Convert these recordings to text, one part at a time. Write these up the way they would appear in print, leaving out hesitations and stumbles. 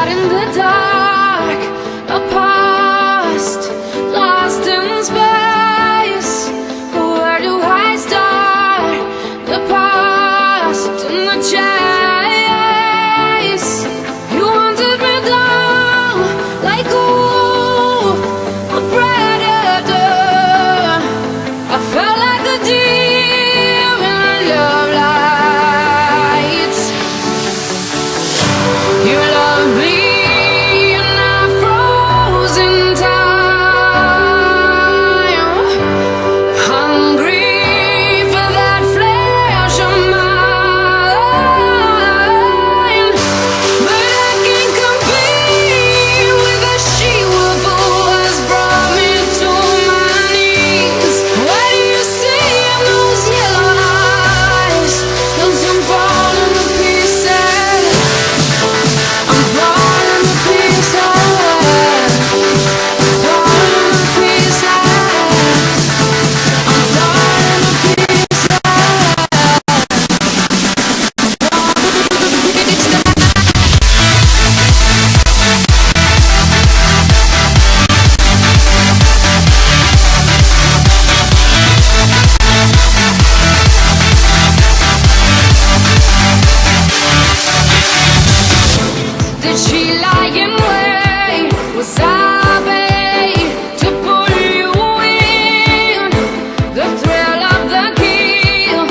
out in the dark, a past lost in space. Where do I start? The past and the chase. You wanted me down like a predator. I felt like a deer in love lights. You love me in a frozen time, hungry for that flesh of mine. But I can't compete with the she-wolf who has brought me to my knees. What do you see in those yellow eyes? 'Cause I'm falling to pieces. I'm falling to pieces. Falling to pieces. I'm falling to pieces. Did she lie in wait? Was I bait to pull you in? The thrill of the kill,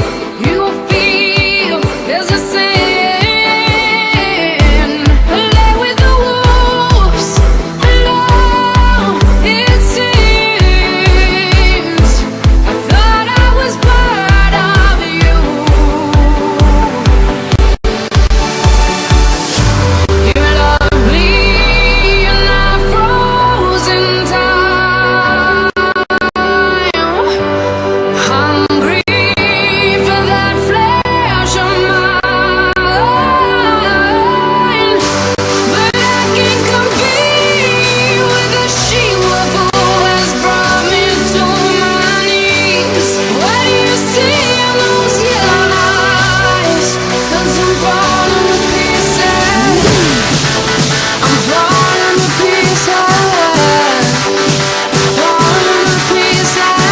you feel there's a sin. Lay with the wolves, alone it seems. I thought I was part of you. You love me in a frozen time, hungry for that flesh of mine. But I can't compete with the she-wolf who has brought me to my knees. What do you see in those yellow eyes? 'Cause I'm falling to pieces. I'm falling to pieces. Falling to pieces.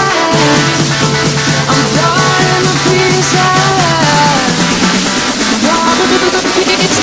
I'm falling to pieces. Falling to pieces.